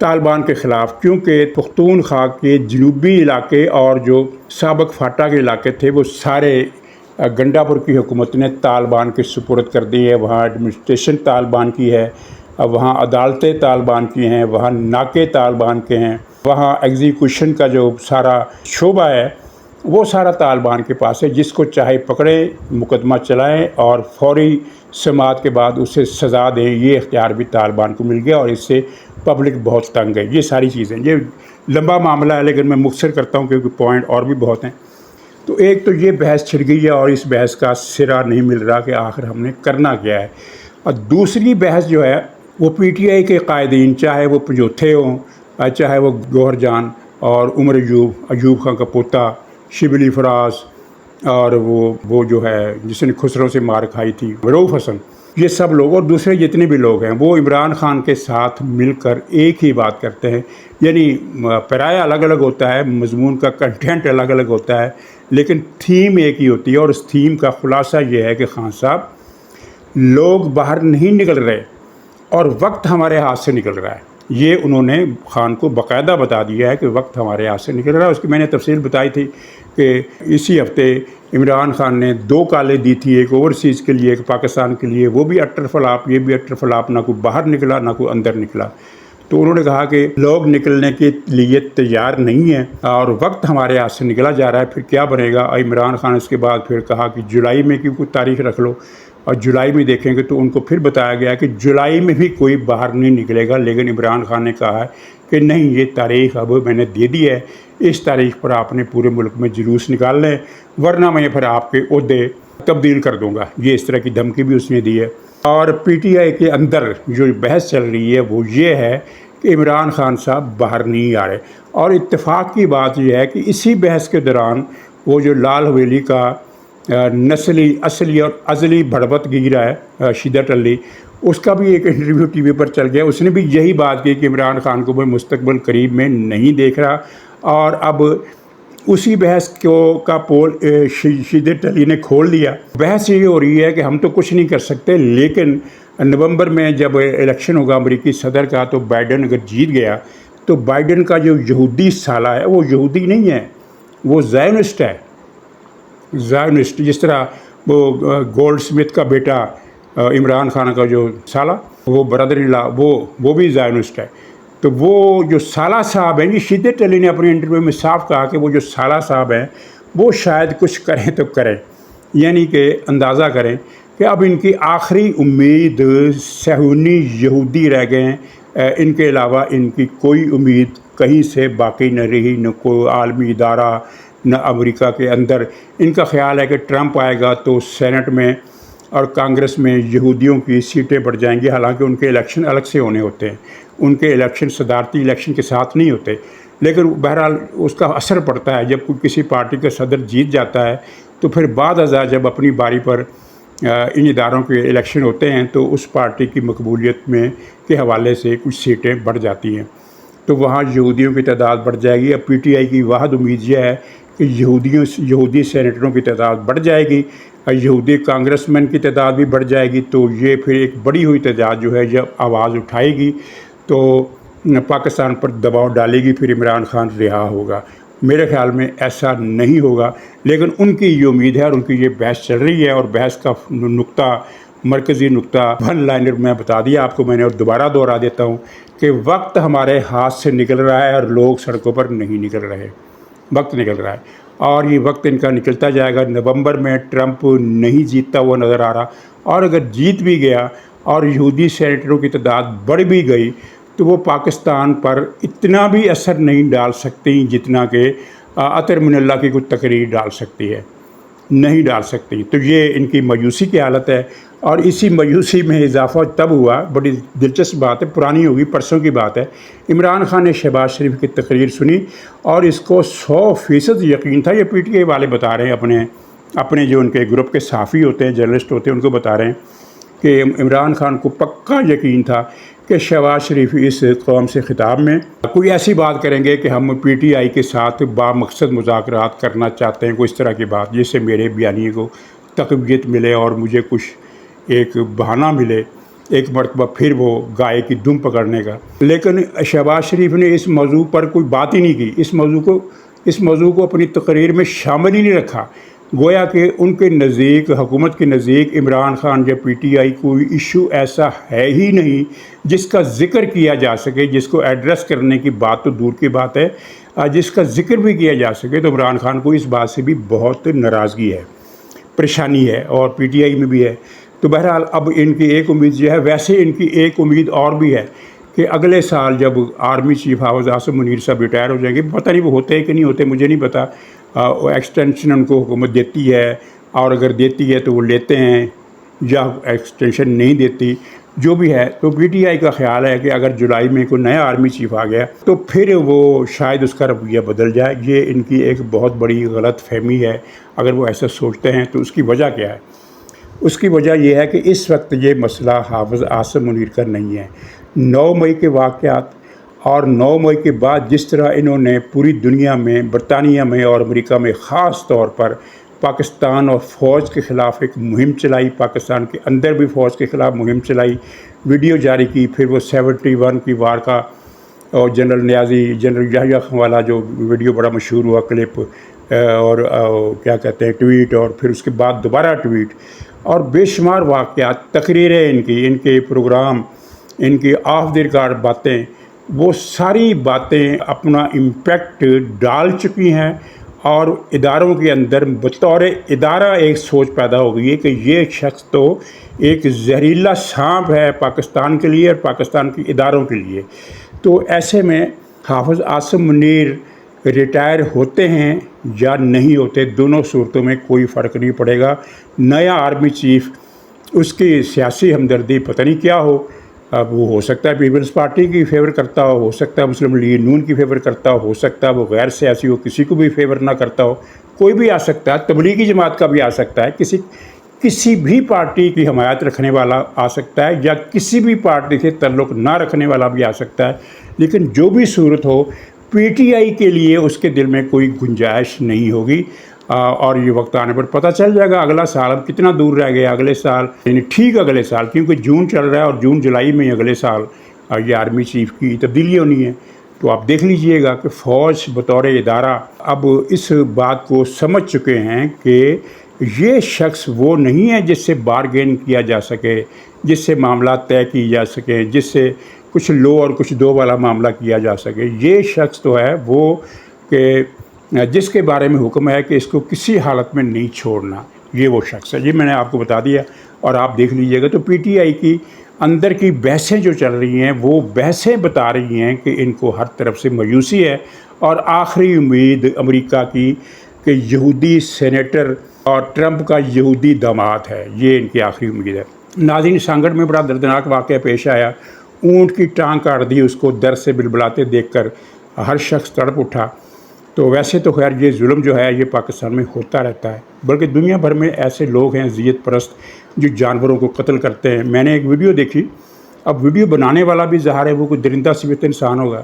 طالبان کے خلاف، کیونکہ پختونخوا کے جنوبی علاقے اور جو سابق فاٹا کے علاقے تھے وہ سارے گنڈا پور کی حکومت نے طالبان کے سپرد کر دی ہے۔ وہاں ایڈمنسٹریشن طالبان کی ہے، وہاں عدالتیں طالبان کی ہیں، وہاں ناکے طالبان کے ہیں، وہاں ایگزیکیوشن کا جو سارا شعبہ ہے وہ سارا طالبان کے پاس ہے۔ جس کو چاہے پکڑیں، مقدمہ چلائیں اور فوری سماعت کے بعد اسے سزا دیں، یہ اختیار بھی طالبان کو مل گیا اور اس سے پبلک بہت تنگ ہے۔ یہ ساری چیزیں، یہ لمبا معاملہ ہے لیکن میں مختصر کرتا ہوں کیونکہ پوائنٹ اور بھی بہت ہیں۔ تو ایک تو یہ بحث چھڑ گئی ہے اور اس بحث کا سرا نہیں مل رہا کہ آخر ہم نے کرنا کیا ہے۔ اور دوسری بحث جو ہے وہ پی ٹی آئی کے قائدین، چاہے وہ پنجوتھے ہوں، چاہے وہ گوہر جان اور عمر ایوب خان کا پوتا شبلی فراز، اور وہ جو ہے جس نے خسرو سے مار کھائی تھی رؤوف حسن، یہ سب لوگ اور دوسرے جتنے بھی لوگ ہیں وہ عمران خان کے ساتھ مل کر ایک ہی بات کرتے ہیں۔ یعنی پیرایا الگ الگ ہوتا ہے، مضمون کا کنٹینٹ الگ الگ ہوتا ہے، لیکن تھیم ایک ہی ہوتی ہے۔ اور اس تھیم کا خلاصہ یہ ہے کہ خان صاحب، لوگ باہر نہیں نکل رہے اور وقت ہمارے ہاتھ سے نکل رہا ہے۔ یہ انہوں نے خان کو باقاعدہ بتا دیا ہے کہ وقت ہمارے ہاتھ سے نکل رہا ہے۔ اس کی میں نے تفصیل بتائی تھی کہ اسی ہفتے عمران خان نے 2 کالیں دی تھی، ایک اوورسیز کے لیے، ایک پاکستان کے لیے، وہ بھی اٹر فلاپ، یہ بھی اٹر فلاپ، نہ کوئی باہر نکلا نہ کوئی اندر نکلا۔ تو انہوں نے کہا کہ لوگ نکلنے کے لیے تیار نہیں ہیں اور وقت ہمارے ہاتھ سے نکلا جا رہا ہے، پھر کیا بنے گا۔ عمران خان اس کے بعد پھر کہا کہ جولائی میں کی کوئی تاریخ رکھ لو، اور جولائی میں دیکھیں گے۔ تو ان کو پھر بتایا گیا کہ جولائی میں بھی کوئی باہر نہیں نکلے گا، لیکن عمران خان نے کہا ہے کہ نہیں، یہ تاریخ اب میں نے دے دی ہے، اس تاریخ پر آپ نے پورے ملک میں جلوس نکال لیں، ورنہ میں پھر آپ کے عہدے تبدیل کر دوں گا۔ یہ اس طرح کی دھمکی بھی اس نے دی ہے۔ اور پی ٹی آئی کے اندر جو بحث چل رہی ہے وہ یہ ہے کہ عمران خان صاحب باہر نہیں آ رہے، اور اتفاق کی بات یہ ہے کہ اسی بحث کے دوران وہ جو لال حویلی کا نسلی اصلی اور ازلی بھڑبت گیرا ہے شدت علی، اس کا بھی ایک انٹرویو ٹی وی پر چل گیا۔ اس نے بھی یہی بات کی کہ عمران خان کو میں مستقبل قریب میں نہیں دیکھ رہا، اور اب اسی بحث کا پول شدت علی نے کھول دیا۔ بحث یہ ہو رہی ہے کہ ہم تو کچھ نہیں کر سکتے، لیکن نومبر میں جب الیکشن ہوگا امریکی صدر کا تو بائیڈن اگر جیت گیا تو بائیڈن کا جو یہودی سالہ ہے وہ یہودی نہیں ہے، وہ زائونسٹ ہے۔ زائونسٹ، جس طرح وہ گولڈ سمتھ کا بیٹا عمران خان کا جو سالہ، وہ برادر ان لا، وہ بھی زائونسٹ ہے۔ تو وہ جو سالہ صاحب ہیں، یہ شدت علی نے اپنے انٹرویو میں صاف کہا کہ وہ جو سالہ صاحب ہیں وہ شاید کچھ کریں تو کریں، یعنی کہ اندازہ کریں کہ اب ان کی آخری امید صہیونی یہودی رہ گئے ہیں، ان کے علاوہ ان کی کوئی امید کہیں سے باقی نہ رہی، نہ کوئی عالمی ادارہ، نہ امریکہ کے اندر۔ ان کا خیال ہے کہ ٹرمپ آئے گا تو سینٹ میں اور کانگریس میں یہودیوں کی سیٹیں بڑھ جائیں گی، حالانکہ ان کے الیکشن الگ سے ہونے ہوتے ہیں، ان کے الیکشن صدارتی الیکشن کے ساتھ نہیں ہوتے، لیکن بہرحال اس کا اثر پڑتا ہے۔ جب کوئی کسی پارٹی کا صدر جیت جاتا ہے تو پھر بعد ازاں جب اپنی باری پر ان اداروں کے الیکشن ہوتے ہیں تو اس پارٹی کی مقبولیت میں کے حوالے سے کچھ سیٹیں بڑھ جاتی ہیں، تو وہاں یہودیوں کی تعداد بڑھ جائے گی۔ اب پی ٹی آئی کی واحد امید یہ ہے کہ یہودی سینیٹروں کی تعداد بڑھ جائے گی، یہودی کانگریس مین کی تعداد بھی بڑھ جائے گی، تو یہ پھر ایک بڑی ہوئی تعداد جو ہے جب آواز اٹھائے گی تو پاکستان پر دباؤ ڈالے گی، پھر عمران خان رہا ہوگا۔ میرے خیال میں ایسا نہیں ہوگا، لیکن ان کی یہ امید ہے اور ان کی یہ بحث چل رہی ہے، اور بحث کا نقطہ، مرکزی نقطہ ون لائنر میں بتا دیا آپ کو میں نے، اور دوبارہ دوہرا دیتا ہوں کہ وقت ہمارے ہاتھ سے نکل رہا ہے اور لوگ سڑکوں پر نہیں نکل رہے، وقت نکل رہا ہے اور یہ وقت ان کا نکلتا جائے گا۔ نومبر میں ٹرمپ نہیں جیتتا ہوا نظر آ رہا، اور اگر جیت بھی گیا اور یہودی سینیٹروں کی تعداد بڑھ بھی گئی تو وہ پاکستان پر اتنا بھی اثر نہیں ڈال سکتی جتنا کہ عطر من اللہ کی کوئی تقریر ڈال سکتی ہے، نہیں ڈال سکتی۔ تو یہ ان کی مایوسی کی حالت ہے، اور اسی مایوسی میں اضافہ تب ہوا، بڑی دلچسپ بات ہے، پرانی ہوگی، پرسوں کی بات ہے، عمران خان نے شہباز شریف کی تقریر سنی اور اس کو 100% یقین تھا، یہ پی ٹی آئی والے بتا رہے ہیں، اپنے جو ان کے گروپ کے صحافی ہوتے ہیں، جرنلسٹ ہوتے ہیں، ان کو بتا رہے ہیں کہ عمران خان کو پکا یقین تھا کہ شہباز شریف اس قوم سے خطاب میں کوئی ایسی بات کریں گے کہ ہم پی ٹی آئی کے ساتھ بامقصد مذاکرات کرنا چاہتے ہیں، کوئی اس طرح کی بات جس سے میرے بیانیے کو تقویت ملے اور مجھے کچھ ایک بہانہ ملے ایک مرتبہ پھر وہ گائے کی دم پکڑنے کا، لیکن شہباز شریف نے اس موضوع پر کوئی بات ہی نہیں کی، اس موضوع کو اپنی تقریر میں شامل ہی نہیں رکھا۔ گویا کہ ان کے نزدیک، حکومت کے نزدیک، عمران خان یا پی ٹی آئی کوئی ایشو ایسا ہے ہی نہیں جس کا ذکر کیا جا سکے، جس کو ایڈریس کرنے کی بات تو دور کی بات ہے، جس کا ذکر بھی کیا جا سکے۔ تو عمران خان کو اس بات سے بھی بہت ناراضگی ہے، پریشانی ہے، اور پی ٹی آئی میں بھی ہے۔ تو بہرحال اب ان کی ایک امید یہ ہے، ویسے ان کی ایک امید اور بھی ہے کہ اگلے سال جب آرمی چیف حافظ عاصم منیر صاحب ریٹائر ہو جائیں گے، پتہ نہیں وہ ہوتے ہیں کہ نہیں ہوتے، مجھے نہیں پتہ، ایکسٹینشن ان کو حکومت دیتی ہے، اور اگر دیتی ہے تو وہ لیتے ہیں، یا ایکسٹینشن نہیں دیتی، جو بھی ہے۔ تو پی ٹی آئی کا خیال ہے کہ اگر جولائی میں کوئی نیا آرمی چیف آ گیا تو پھر وہ شاید اس کا رویہ بدل جائے۔ یہ ان کی ایک بہت بڑی غلط فہمی ہے۔ اگر وہ ایسا سوچتے ہیں تو اس کی وجہ کیا ہے؟ اس کی وجہ یہ ہے کہ اس وقت یہ مسئلہ حافظ عاصم منیر کا نہیں ہے۔ 9 مئی کے واقعات اور 9 مئی کے بعد جس طرح انہوں نے پوری دنیا میں، برطانیہ میں اور امریکہ میں خاص طور پر پاکستان اور فوج کے خلاف ایک مہم چلائی، پاکستان کے اندر بھی فوج کے خلاف مہم چلائی، ویڈیو جاری کی، پھر وہ 71 کی وار کا اور جنرل نیازی، جنرل یحییٰ خان والا جو ویڈیو بڑا مشہور ہوا، کلپ، اور کیا کہتے ہیں ٹویٹ، اور پھر اس کے بعد دوبارہ ٹویٹ، اور بے شمار واقعات، تقریریں ان کے پروگرام، ان کی آف دی ریکارڈ باتیں، وہ ساری باتیں اپنا امپیکٹ ڈال چکی ہیں، اور اداروں کے اندر بطور ادارہ ایک سوچ پیدا ہو گئی ہے کہ یہ شخص تو ایک زہریلا سانپ ہے پاکستان کے لیے اور پاکستان کے اداروں کے لیے۔ تو ایسے میں حافظ عاصم منیر ریٹائر ہوتے ہیں یا نہیں ہوتے، دونوں صورتوں میں کوئی فرق نہیں پڑے گا۔ نیا آرمی چیف، اس کی سیاسی ہمدردی پتہ نہیں کیا ہو، اب وہ ہو سکتا ہے پیپلز پارٹی کی فیور کرتا ہو سکتا ہے مسلم لیگ نون کی فیور کرتا ہو سکتا ہے وہ غیر سیاسی ہو، کسی کو بھی فیور نہ کرتا ہو، کوئی بھی آ سکتا ہے، تبلیغی جماعت کا بھی آ سکتا ہے، کسی بھی پارٹی کی حمایت رکھنے والا آ سکتا ہے، یا کسی بھی پارٹی سے تعلق نہ رکھنے والا بھی آ سکتا ہے۔ لیکن جو بھی صورت ہو، پی ٹی آئی کے لیے اس کے دل میں کوئی گنجائش نہیں ہوگی، اور یہ وقت آنے پر پتہ چل جائے گا۔ اگلا سال اب کتنا دور رہ گیا، اگلے سال یعنی ٹھیک اگلے سال، کیونکہ جون چل رہا ہے اور جون جولائی میں اگلے سال یہ آرمی چیف کی تبدیلی ہونی ہے۔ تو آپ دیکھ لیجئے گا کہ فوج بطور ادارہ اب اس بات کو سمجھ چکے ہیں کہ یہ شخص وہ نہیں ہے جس سے بارگین کیا جا سکے، جس سے معاملات طے کی جا سکے، جس سے کچھ لو اور کچھ دو والا معاملہ کیا جا سکے۔ یہ شخص تو ہے وہ کہ جس کے بارے میں حکم ہے کہ اس کو کسی حالت میں نہیں چھوڑنا، یہ وہ شخص ہے۔ یہ میں نے آپ کو بتا دیا، اور آپ دیکھ لیجئے گا۔ تو پی ٹی آئی کی اندر کی بحثیں جو چل رہی ہیں، وہ بحثیں بتا رہی ہیں کہ ان کو ہر طرف سے مایوسی ہے، اور آخری امید امریکہ کی کہ یہودی سینیٹر اور ٹرمپ کا یہودی داماد ہے، یہ ان کی آخری امید ہے۔ ناظرین، سانگڑ میں بڑا دردناک واقعہ پیش آیا، اونٹ کی ٹانگ کاٹ دی، اس کو درد سے بلبلاتے دیکھ کر ہر شخص تڑپ اٹھا۔ تو ویسے تو خیر یہ ظلم جو ہے یہ پاکستان میں ہوتا رہتا ہے، بلکہ دنیا بھر میں ایسے لوگ ہیں اذیت پرست جو جانوروں کو قتل کرتے ہیں۔ میں نے ایک ویڈیو دیکھی، اب ویڈیو بنانے والا بھی ظاہر ہے وہ کوئی درندہ صفت انسان ہوگا،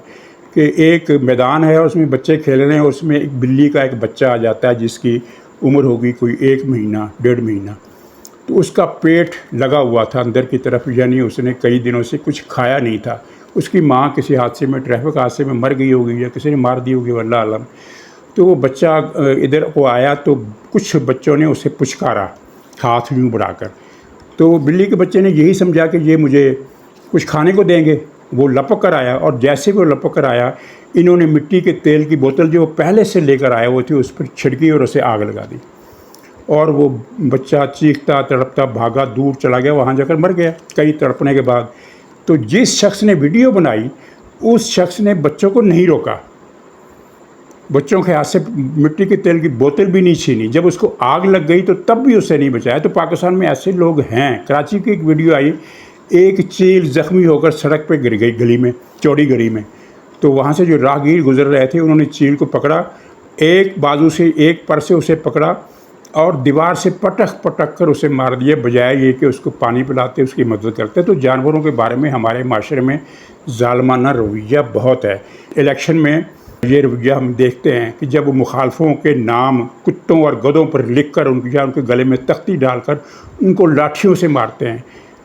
کہ ایک میدان ہے، اس میں بچے کھیل رہے ہیں، اس میں ایک بلی کا ایک بچہ آ جاتا ہے جس کی عمر ہوگی کوئی 1 مہینہ 1.5 مہینہ، تو اس کا پیٹ لگا ہوا تھا اندر کی طرف، یعنی اس نے کئی دنوں سے کچھ کھایا نہیں تھا۔ اس کی ماں کسی حادثے میں، ٹریفک حادثے میں مر گئی ہوگی، یا کسی نے مار دی ہوگی، واللہ عالم۔ تو وہ بچہ ادھر کو آیا تو کچھ بچوں نے اسے پچکارا ہاتھ یوں بڑھا کر، تو بلی کے بچے نے یہی سمجھا کہ یہ مجھے کچھ کھانے کو دیں گے، وہ لپک کر آیا، اور جیسے وہ لپک کر آیا، انہوں نے مٹی کے تیل کی بوتل جو وہ پہلے سے لے کر آئے ہوئے تھے اس پر چھڑکی اور اسے آگ لگا دی، اور وہ بچہ چیختا تڑپتا بھاگا، دور چلا گیا، وہاں جا کر مر گیا کئی تڑپنے کے بعد۔ تو جس شخص نے ویڈیو بنائی اس شخص نے بچوں کو نہیں روکا، بچوں کے ہاتھ سے مٹی کے تیل کی بوتل بھی نہیں چھینی، جب اس کو آگ لگ گئی تو تب بھی اسے نہیں بچایا۔ تو پاکستان میں ایسے لوگ ہیں۔ کراچی کی ایک ویڈیو آئی، ایک چیل زخمی ہو کر سڑک پہ گر گئی، گلی میں، چوڑی گلی میں، تو وہاں سے جو راہگیر گزر رہے تھے انہوں نے چیل کو پکڑا، ایک بازو سے ایک پر سے اسے پکڑا اور دیوار سے پٹک پٹک کر اسے مار دیا، بجائے یہ کہ اس کو پانی پلاتے، اس کی مدد کرتے۔ تو جانوروں کے بارے میں ہمارے معاشرے میں ظالمانہ رویہ بہت ہے۔ الیکشن میں یہ رویہ ہم دیکھتے ہیں کہ جب مخالفوں کے نام کتوں اور گدھوں پر لکھ کر ان کے گلے میں تختی ڈال کر ان کو لاٹھیوں سے مارتے ہیں،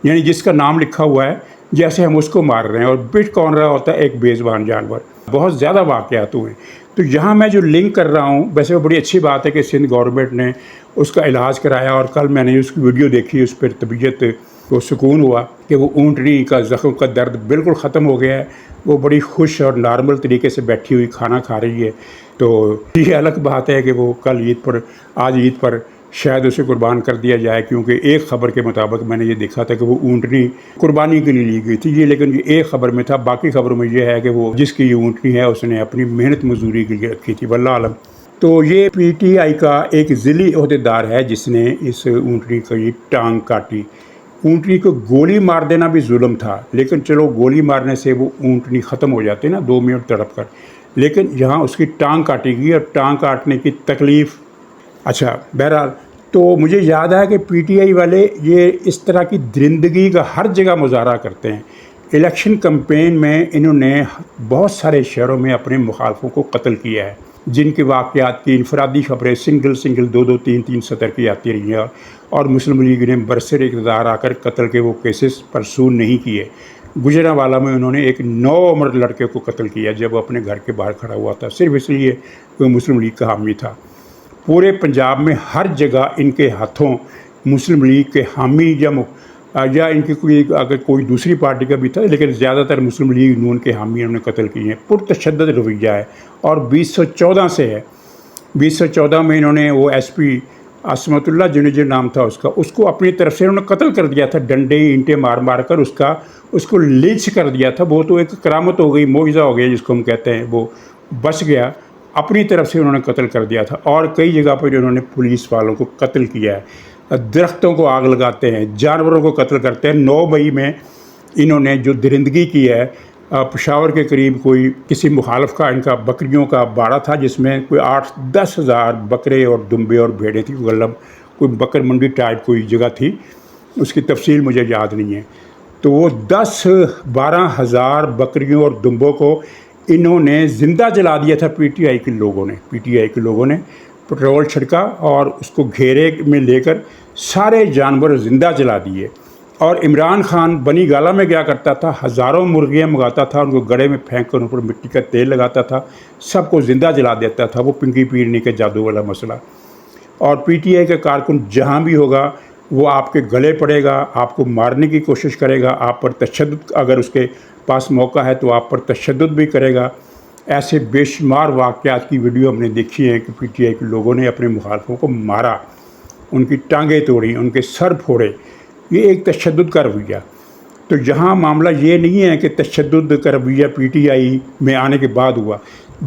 یعنی جس کا نام لکھا ہوا ہے جیسے ہم اس کو مار رہے ہیں، اور بٹ کون رہا ہوتا ہے؟ ایک بے زبان جانور۔ بہت زیادہ واقعات ہوئے ہیں۔ تو یہاں میں جو لنک کر رہا ہوں، ویسے وہ بڑی اچھی بات ہے کہ سندھ گورنمنٹ نے اس کا علاج کرایا، اور کل میں نے اس کی ویڈیو دیکھی، اس پر طبیعت کو سکون ہوا کہ وہ اونٹنی کا زخم کا درد بالکل ختم ہو گیا ہے، وہ بڑی خوش اور نارمل طریقے سے بیٹھی ہوئی کھانا کھا رہی ہے۔ تو یہ الگ بات ہے کہ وہ کل عید پر، آج عید پر شاید اسے قربان کر دیا جائے، کیونکہ ایک خبر کے مطابق میں نے یہ دیکھا تھا کہ وہ اونٹنی قربانی کے لیے لی گئی تھی، یہ لیکن یہ ایک خبر میں تھا، باقی خبروں میں یہ ہے کہ وہ جس کی یہ اونٹنی ہے اس نے اپنی محنت مزدوری کے لیے رکھی تھی، واللہ عالم۔ تو یہ پی ٹی آئی کا ایک ضلعی عہدیدار ہے جس نے اس اونٹنی کی ٹانگ کاٹی۔ اونٹنی کو گولی مار دینا بھی ظلم تھا، لیکن چلو گولی مارنے سے وہ اونٹنی ختم ہو جاتی نا 2 منٹ تڑپ کر، لیکن یہاں اس کی ٹانگ کاٹی گئی، اور ٹانگ کاٹنے کی تکلیف۔ اچھا بہرحال، تو مجھے یاد ہے کہ پی ٹی آئی والے یہ اس طرح کی درندگی کا ہر جگہ مظاہرہ کرتے ہیں۔ الیکشن کمپین میں انہوں نے بہت سارے شہروں میں اپنے مخالفوں کو قتل کیا ہے، جن کے واقعات کی انفرادی خبریں سنگل 2 3 سطر کی آتی رہی ہیں، اور مسلم لیگ نے برسر اقتدار آ کر قتل کے وہ کیسز پرسون نہیں کیے۔ گجرانوالہ میں انہوں نے ایک 9 عمر لڑکے کو قتل کیا جب وہ اپنے گھر کے باہر کھڑا ہوا تھا، صرف اس لیے کہ وہ مسلم لیگ کا حامی تھا۔ پورے پنجاب میں ہر جگہ ان کے ہاتھوں مسلم لیگ کے حامی یا ان کی اگر کوئی دوسری پارٹی کا بھی تھا، لیکن زیادہ تر مسلم لیگ نون کے حامی انہوں نے قتل کیے ہیں۔ پرتشدد رویہ ہے، اور 2014 سے ہے۔ 2014 میں انہوں نے وہ ایس پی عصمت اللہ جنیجر نام تھا اس کو اپنی طرف سے انہوں نے قتل کر دیا تھا، ڈنڈے اینٹیں مار مار کر اس کو لنچ کر دیا تھا۔ وہ تو ایک کرامت ہو گئی، معجزہ ہو گیا جس کو ہم کہتے ہیں، وہ بچ گیا، اپنی طرف سے انہوں نے قتل کر دیا تھا۔ اور کئی جگہ پر انہوں نے پولیس والوں کو قتل کیا ہے، درختوں کو آگ لگاتے ہیں، جانوروں کو قتل کرتے ہیں۔ 9 مئی میں انہوں نے جو درندگی کی ہے، پشاور کے قریب کوئی کسی مخالف کا ان کا بکریوں کا باڑہ تھا، جس میں کوئی 8-10 ہزار بکرے اور دمبے اور بھیڑیں تھیں، غالب کوئی بکر منڈی ٹائپ کوئی جگہ تھی، اس کی تفصیل مجھے یاد نہیں ہے۔ تو وہ 10-12 ہزار بکریوں اور دمبوں کو انہوں نے زندہ جلا دیا تھا۔ پی ٹی آئی کے لوگوں نے پٹرول چھڑکا اور اس کو گھیرے میں لے کر سارے جانور زندہ جلا دیے۔ اور عمران خان بنی گالہ میں کیا کرتا تھا، ہزاروں مرغیاں منگاتا تھا، ان کو گڑے میں پھینک کر ان پر مٹی کا تیل لگاتا تھا، سب کو زندہ جلا دیتا تھا۔ وہ پنکی پیرنی کے جادو والا مسئلہ۔ اور پی ٹی آئی کا کارکن جہاں بھی ہوگا وہ آپ کے گلے پڑے گا، آپ کو مارنے کی کوشش کرے گا، آپ پر تشدد، اگر اس کے پاس موقع ہے تو آپ پر تشدد بھی کرے گا۔ ایسے بے شمار واقعات کی ویڈیو ہم نے دیکھی ہے کہ پی ٹی آئی کے لوگوں نے اپنے مخالفوں کو مارا، ان کی ٹانگیں توڑی، ان کے سر پھوڑے۔ یہ ایک تشدد کا رویہ۔ تو یہاں معاملہ یہ نہیں ہے کہ تشدد کا رویہ پی ٹی آئی میں آنے کے بعد ہوا۔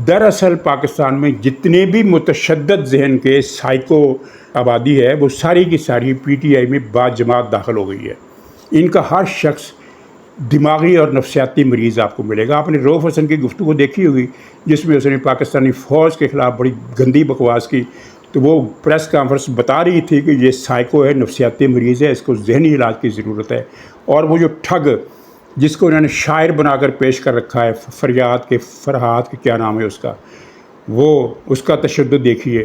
دراصل پاکستان میں جتنے بھی متشدد ذہن کے سائیکو آبادی ہے، وہ ساری کی ساری پی ٹی آئی میں باجماعت داخل ہو گئی ہے۔ ان کا ہر شخص دماغی اور نفسیاتی مریض آپ کو ملے گا۔ آپ نے رؤف حسن کی گفتگو دیکھی ہوگی، جس میں اس نے پاکستانی فوج کے خلاف بڑی گندی بکواس کی، تو وہ پریس کانفرنس بتا رہی تھی کہ یہ سائیکو ہے، نفسیاتی مریض ہے، اس کو ذہنی علاج کی ضرورت ہے۔ اور وہ جو ٹھگ جس کو انہوں نے شاعر بنا کر پیش کر رکھا ہے، فرحات کے کیا نام ہے اس کا، وہ اس کا تشدد دیکھیے۔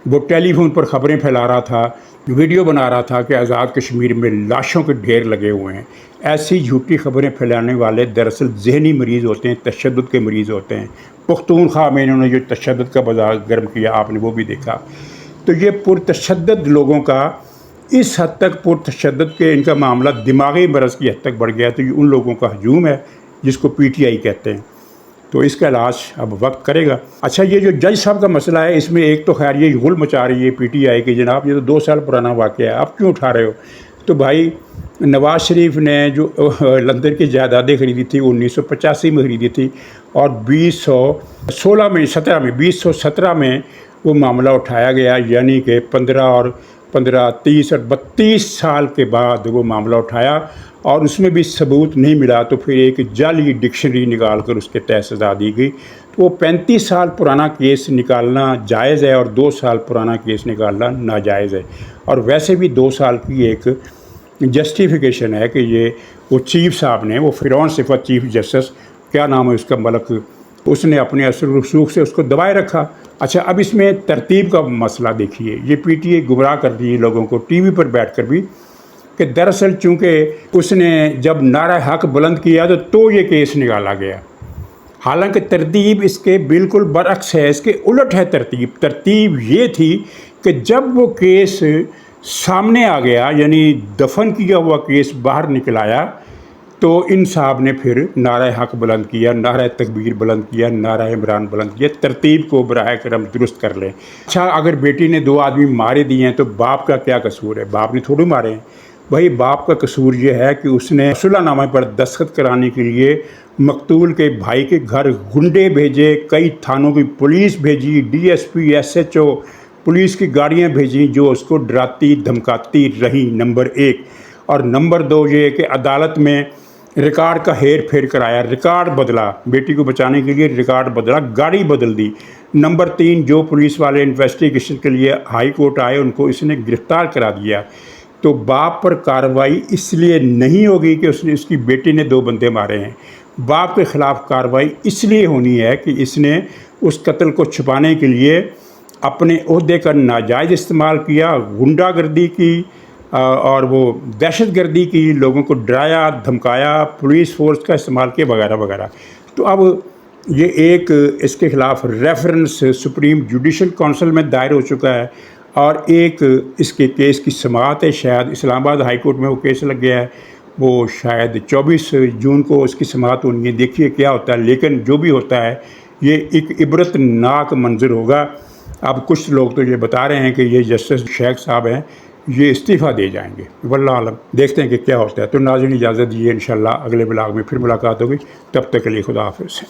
وہ ٹیلی فون پر خبریں پھیلا رہا تھا، ویڈیو بنا رہا تھا کہ آزاد کشمیر میں لاشوں کے ڈھیر لگے ہوئے ہیں۔ ایسی جھوٹی خبریں پھیلانے والے دراصل ذہنی مریض ہوتے ہیں، تشدد کے مریض ہوتے ہیں۔ پختونخوا میں انہوں نے جو تشدد کا بازار گرم کیا، آپ نے وہ بھی دیکھا۔ تو یہ پرتشدد لوگوں کا اس حد تک پرتشدد کے ان کا معاملہ دماغی مرض کی حد تک بڑھ گیا، تو یہ ان لوگوں کا ہجوم ہے جس کو پی ٹی آئی کہتے ہیں۔ تو اس کا علاج اب وقت کرے گا۔ اچھا، یہ جو جج صاحب کا مسئلہ ہے، اس میں ایک تو خیر یہ غل مچا رہی ہے پی ٹی آئی کہ جناب یہ تو 2 سال پرانا واقعہ ہے، آپ کیوں اٹھا رہے ہو؟ تو بھائی نواز شریف نے جو لندن کی جائیدادیں خریدی تھی 1985 میں خریدی تھی، اور 2017 میں وہ معاملہ اٹھایا گیا، یعنی کہ 15 30 اور 32 سال کے بعد وہ معاملہ اٹھایا، اور اس میں بھی ثبوت نہیں ملا، تو پھر ایک جعلی ڈکشنری نکال کر اس کے تحت سزا دی گئی۔ تو وہ 35 سال پرانا کیس نکالنا جائز ہے، اور 2 سال پرانا کیس نکالنا ناجائز ہے۔ اور ویسے بھی 2 سال کی ایک جسٹیفیکیشن ہے کہ وہ چیف صاحب نے، وہ فرعون صفت چیف جسٹس، کیا نام ہے اس کا، ملک، اس نے اپنے اثر و رسوخ سے اس کو دبائے رکھا۔ اچھا، اب اس میں ترتیب کا مسئلہ دیکھیے۔ یہ پی ٹی آئی گمراہ کر دی لوگوں کو، ٹی وی پر بیٹھ کر بھی کہ دراصل چونکہ اس نے جب نعرہ حق بلند کیا تو یہ کیس نکالا گیا، حالانکہ ترتیب اس کے بالکل برعکس ہے، اس کے الٹ ہے ترتیب یہ تھی کہ جب وہ کیس سامنے آ گیا، یعنی دفن کیا ہوا کیس باہر نکل آیا، تو ان صاحب نے پھر نعرہ حق بلند کیا، نعرہ تکبیر بلند کیا، نعرہ عمران بلند کیا۔ ترتیب کو براہ کرم درست کر لیں۔ اچھا، اگر بیٹی نے 2 آدمی مارے دیے ہیں تو باپ کا کیا قصور ہے؟ باپ نے تھوڑی مارے ہیں۔ وہی باپ کا قصور یہ ہے کہ اس نے صلح نامے پر دستخط کرانے کے لیے مقتول کے بھائی کے گھر گنڈے بھیجے، کئی تھانوں کی پولیس بھیجی، DSP SHO پولیس کی گاڑیاں بھیجیں جو اس کو ڈراتی دھمکاتی رہیں، نمبر 1۔ اور نمبر 2 یہ کہ عدالت میں ریکارڈ کا ہیر پھیر کرایا، ریکارڈ بدلا، بیٹی کو بچانے کے لیے ریکارڈ بدلا، گاڑی بدل دی۔ نمبر 3 جو پولیس والے انویسٹیگیشن کے لیے ہائی کورٹ آئے ان کو اس نے گرفتار کرا دیا۔ تو باپ پر کارروائی اس لیے نہیں ہوگی کہ اس کی بیٹی نے 2 بندے مارے ہیں، باپ کے خلاف کارروائی اس لیے ہونی ہے کہ اس نے اس قتل کو چھپانے کے لیے اپنے عہدے کا ناجائز استعمال کیا، غنڈہ گردی کی اور وہ دہشت گردی کی، لوگوں کو ڈرایا دھمکایا، پولیس فورس کا استعمال کیا، وغیرہ وغیرہ۔ تو اب یہ ایک اس کے خلاف ریفرنس سپریم جوڈیشل کونسل میں دائر ہو چکا ہے، اور ایک اس کے کیس کی سماعت ہے، شاید اسلام آباد ہائی کورٹ میں وہ کیس لگ گیا ہے، وہ شاید 24 جون کو اس کی سماعت ہونی ہے۔ دیکھیے کیا ہوتا ہے، لیکن جو بھی ہوتا ہے یہ ایک عبرت ناک منظر ہوگا۔ اب کچھ لوگ تو یہ بتا رہے ہیں کہ یہ جسٹس شیخ صاحب ہیں، یہ استعفیٰ دے جائیں گے، واللہ عالم، دیکھتے ہیں کہ کیا ہوتا ہے۔ تو ناظرین اجازت دیجیے، انشاءاللہ اگلے بلاگ میں پھر ملاقات ہوگی، تب تک کے لیے خدا حافظ۔